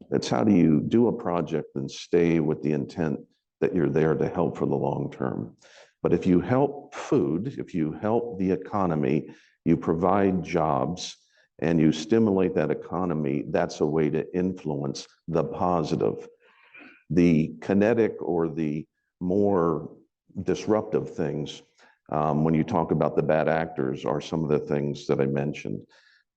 It's how do you do a project and stay with the intent that you're there to help for the long term. But if you help food, if you help the economy, you provide jobs and you stimulate that economy, that's a way to influence the positive. The kinetic or the more disruptive things, When you talk about the bad actors are some of the things that I mentioned.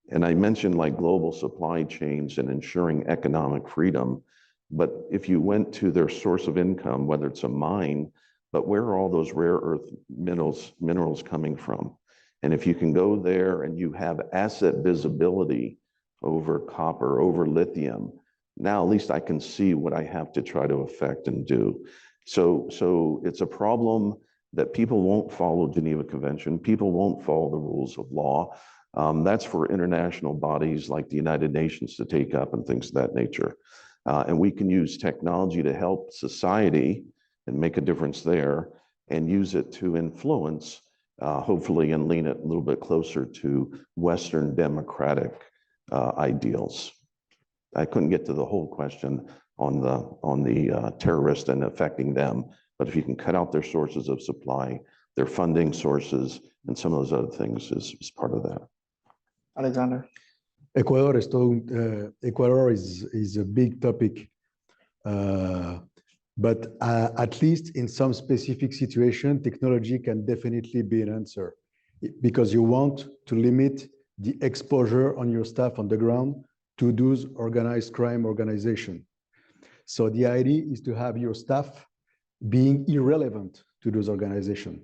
And I mentioned like global supply chains and ensuring economic freedom. But if you went to their source of income, whether it's a mine, but where are all those rare earth minerals coming from? And if you can go there and you have asset visibility over copper, over lithium, now at least I can see what I have to try to affect and do. So it's a problem that people won't follow Geneva Convention. People won't follow the rules of law. That's for international bodies like the United Nations to take up and things of that nature. And we can use technology to help society and make a difference there and use it to influence, hopefully, and lean it a little bit closer to Western democratic ideals. I couldn't get to the whole question on the terrorists and affecting them, but if you can cut out their sources of supply, their funding sources, and some of those other things is part of that. Alexandre. Ecuador Ecuador is a big topic, but at least in some specific situation, technology can definitely be an answer, because you want to limit the exposure on your staff on the ground to those organized crime organization. So the idea is to have your staff being irrelevant to those organizations.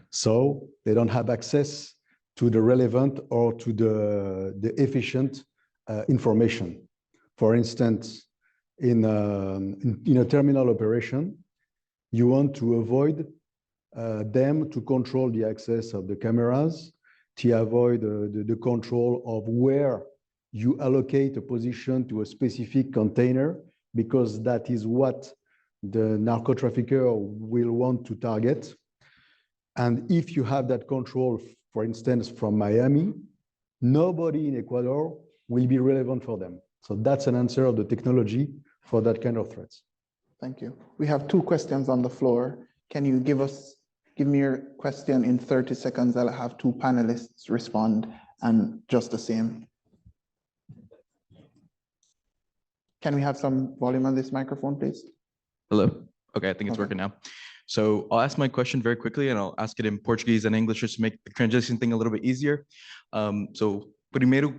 So they don't have access to the relevant or to the efficient information. For instance, in a terminal operation, you want to avoid them to control the access of the cameras, to avoid the control of where you allocate a position to a specific container, because that is what the narco trafficker will want to target. And if you have that control, for instance, from Miami, nobody in Ecuador will be relevant for them. So that's an answer of the technology for that kind of threats. Thank you. We have two questions on the floor. Can you give me your question in 30 seconds? I'll have two panelists respond, and just the same. Can we have some volume on this microphone, please? Hello. Okay, I think it's working now. So I'll ask my question very quickly, and I'll ask it in Portuguese and English just to make the transition thing a little bit easier. So primeiro,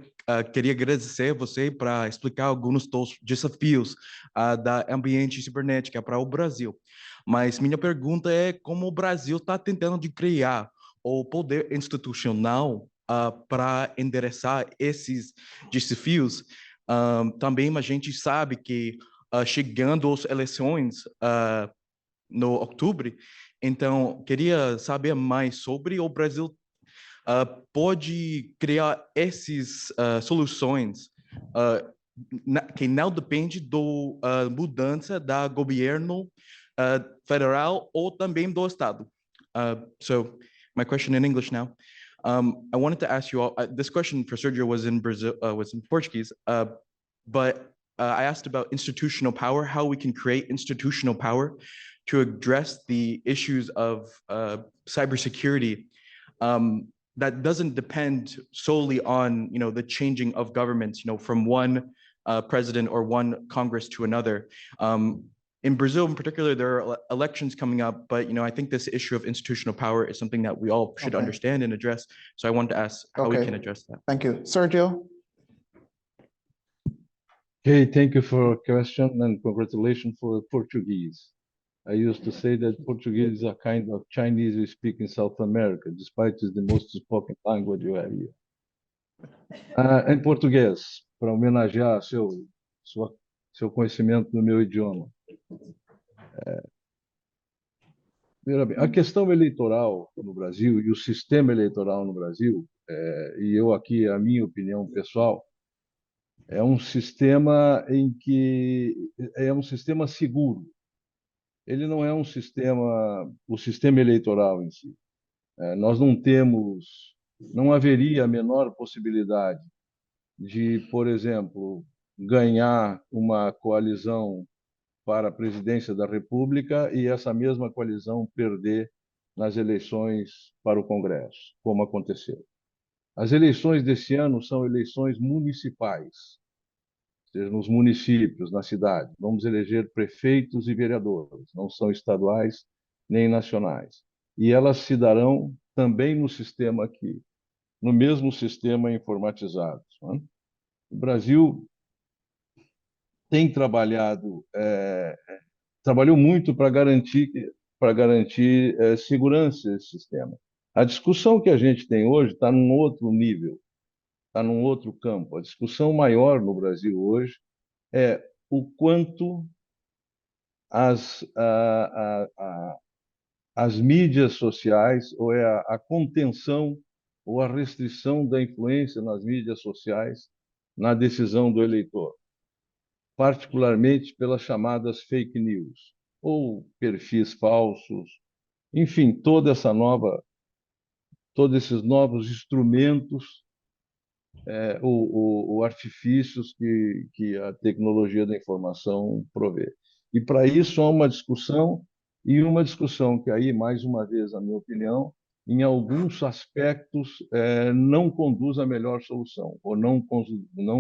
queria agradecer a você para explicar alguns dos desafios da ambiente cibernética para o Brasil. Mas minha pergunta é como o Brasil está tentando de criar o poder institucional para endereçar esses desafios. Também a gente sabe que chegando às eleições no outubro, então queria saber mais sobre o Brasil pode criar essas soluções que não depende do mudança da governo federal ou também do estado. So my question in English now. I wanted to ask you all, this question for Sergio was in Portuguese, but I asked about institutional power, how we can create institutional power to address the issues of cybersecurity that doesn't depend solely on, the changing of governments, from one president or one Congress to another. In Brazil, in particular, there are elections coming up, but I think this issue of institutional power is something that we all should understand and address. So I wanted to ask how we can address that. Thank you. Sergio? Okay, thank you for your question and congratulations for Portuguese. I used to say that Portuguese is a kind of Chinese we speak in South America, despite it's the most spoken language you have here. Em português, para homenagear seu conhecimento do meu idioma. A questão eleitoral no Brasil e o sistema eleitoral no Brasil, e eu aqui, a minha opinião pessoal, é um sistema seguro. Ele não é um sistema, o sistema eleitoral em si. Não haveria a menor possibilidade de, por exemplo, ganhar uma coalizão para a presidência da República e essa mesma coalizão perder nas eleições para o Congresso, como aconteceu. As eleições desse ano são eleições municipais, ou seja, nos municípios, na cidade. Vamos eleger prefeitos e vereadores, não são estaduais nem nacionais. e elas se darão também no sistema aqui, no mesmo sistema informatizado. Né? O Brasil tem trabalhou muito para garantir segurança desse sistema. A discussão que a gente tem hoje está num outro nível, está num outro campo. A discussão maior no Brasil hoje é o quanto as mídias sociais, ou é a contenção ou a restrição da influência nas mídias sociais na decisão do eleitor, particularmente pelas chamadas fake news, ou perfis falsos, enfim, todos esses novos instrumentos ou artifícios que a tecnologia da informação provê. E para isso há uma discussão que aí, mais uma vez, a minha opinião, em alguns aspectos não conduz à melhor solução, ou não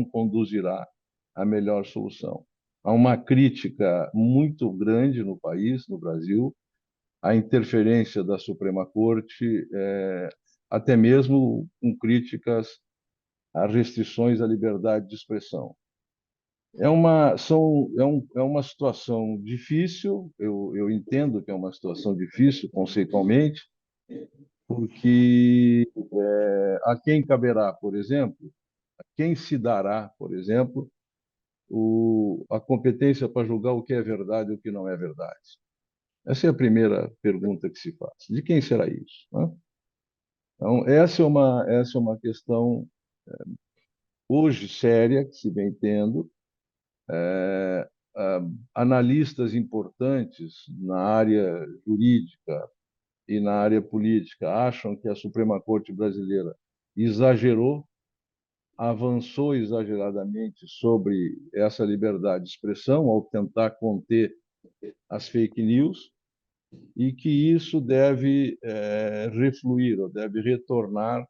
conduzirá à melhor solução. Há uma crítica muito grande no país, no Brasil, à interferência da Suprema Corte, até mesmo com críticas às restrições à liberdade de expressão. É uma situação difícil, eu entendo que é uma situação difícil conceitualmente, porque a quem caberá, por exemplo, a quem se dará, por exemplo, a competência para julgar o que é verdade e o que não é verdade. Essa é a primeira pergunta que se faz. De quem será isso? Né? Então, essa é uma questão hoje séria, que se vem tendo. Analistas importantes na área jurídica e na área política acham que a Suprema Corte brasileira exagerou, avançou exageradamente sobre essa liberdade de expressão ao tentar conter as fake news, e que isso deve refluir, ou deve retornar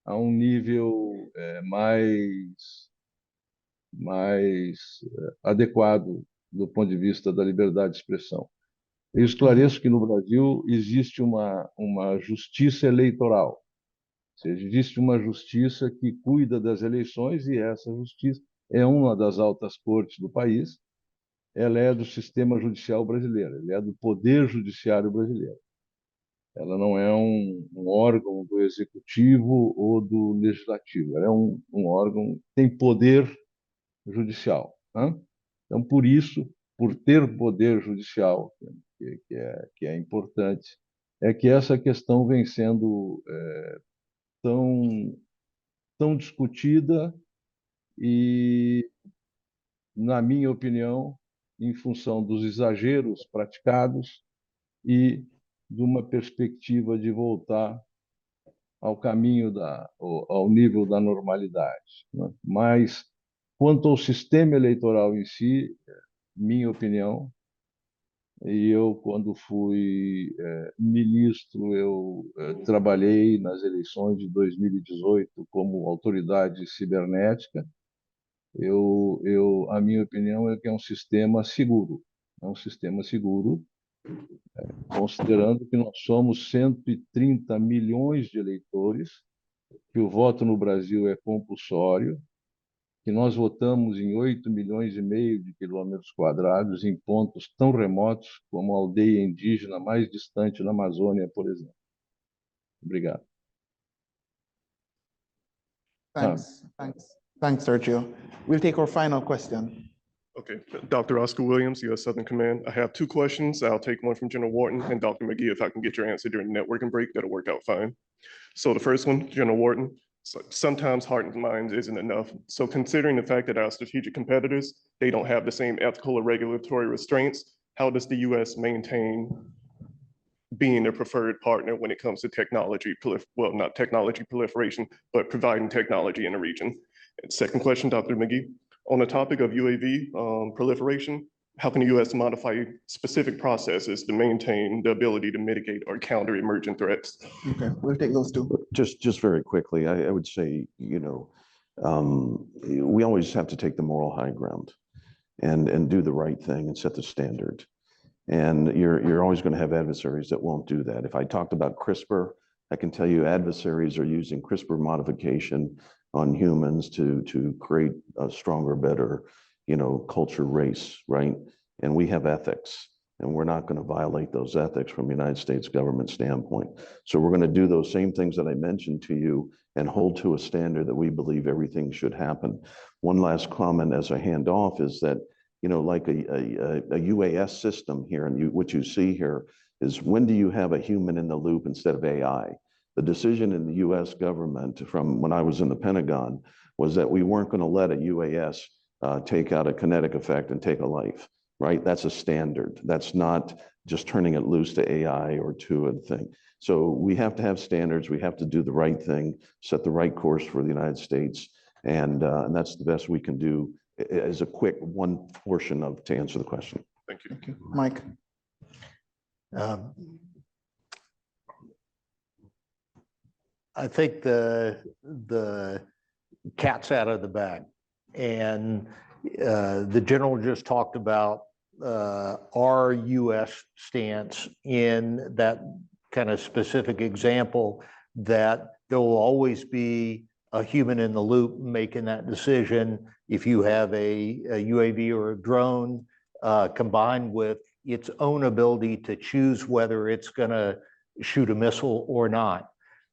a um nível mais adequado do ponto de vista da liberdade de expressão. Eu esclareço que no Brasil existe uma justiça eleitoral, ou seja, existe uma justiça que cuida das eleições, e essa justiça é uma das altas cortes do país. Ela é do sistema judicial brasileiro, ela é do poder judiciário brasileiro. Ela não é um órgão do executivo ou do legislativo, ela é um órgão que tem poder judicial. Né? Então, por isso, por ter poder judicial, que é importante, é que essa questão vem sendo tão discutida e, na minha opinião, em função dos exageros praticados e de uma perspectiva de voltar ao caminho ao nível da normalidade. Né? Mas, quanto ao sistema eleitoral em si, minha opinião, e eu, quando fui ministro, eu trabalhei nas eleições de 2018 como autoridade cibernética. A minha opinião é que é um sistema seguro. É um sistema seguro, considerando que nós somos 130 milhões de eleitores, que o voto no Brasil é compulsório, que nós votamos em 8,5 milhões de quilômetros quadrados, em pontos tão remotos como a aldeia indígena mais distante na Amazônia, por exemplo. Obrigado. Thanks, Sergio. We'll take our final question. Okay, Dr. Oscar Williams, U.S. Southern Command. I have two questions. I'll take one from General Wharton, and Dr. McGee, if I can get your answer during the networking break, that'll work out fine. So the first one, General Wharton, sometimes heart and mind isn't enough. So considering the fact that our strategic competitors, they don't have the same ethical or regulatory restraints, how does the U.S. maintain being a preferred partner when it comes to technology, well, not technology proliferation, but providing technology in the region? And second question, Dr. McGee, on the topic of UAV proliferation, how can the U.S. modify specific processes to maintain the ability to mitigate or counter emergent threats? Okay, we'll take those two. Just very quickly, I would say, we always have to take the moral high ground and do the right thing and set the standard. And you're always going to have adversaries that won't do that. If I talked about CRISPR, I can tell you adversaries are using CRISPR modification on humans to create a stronger, better, culture race, right? And we have ethics, and we're not going to violate those ethics from the United States government standpoint. So we're going to do those same things that I mentioned to you and hold to a standard that we believe everything should happen. One last comment as I hand off is that, like a UAS system here, and what you see here is, when do you have a human in the loop instead of AI? The decision in the US government from when I was in the Pentagon was that we weren't going to let a UAS take out a kinetic effect and take a life, right? That's a standard. That's not just turning it loose to AI or to a thing. So we have to have standards. We have to do the right thing, set the right course for the United States. And that's the best we can do as a quick one portion to answer the question. Thank you. Thank you. Mike. I think the cat's out of the bag, and the general just talked about our U.S. stance in that kind of specific example, that there will always be a human in the loop making that decision. If you have a UAV or a drone combined with its own ability to choose whether it's going to shoot a missile or not.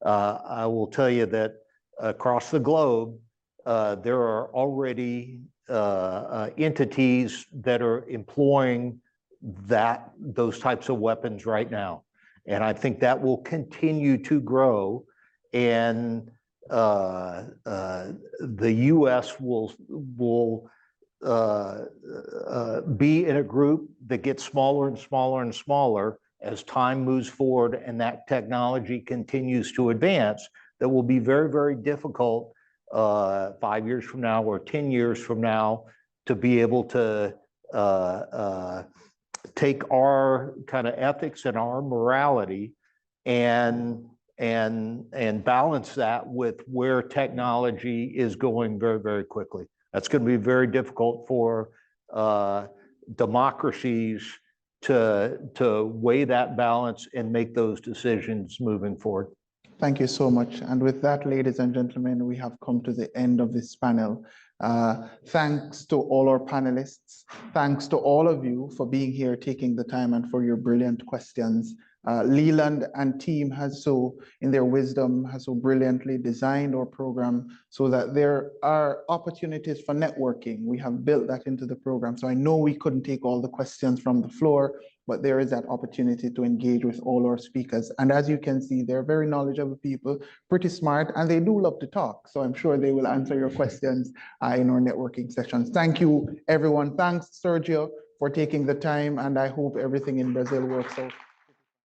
I will tell you that across the globe, there are already entities that are employing those types of weapons right now. And I think that will continue to grow. And the U.S. will be in a group that gets smaller and smaller and smaller as time moves forward and that technology continues to advance. That will be very, very difficult 5 years from now or 10 years from now to be able to take our kind of ethics and our morality and balance that with where technology is going very, very quickly. That's going to be very difficult for democracies to weigh that balance and make those decisions moving forward. Thank you so much. And with that, ladies and gentlemen, we have come to the end of this panel. Thanks to all our panelists. Thanks to all of you for being here, taking the time, and for your brilliant questions. Leland and team in their wisdom, has so brilliantly designed our program so that there are opportunities for networking. We have built that into the program. So I know we couldn't take all the questions from the floor, but there is that opportunity to engage with all our speakers. And as you can see, they're very knowledgeable people, pretty smart, and they do love to talk. So I'm sure they will answer your questions in our networking sessions. Thank you, everyone. Thanks, Sergio, for taking the time, and I hope everything in Brazil works out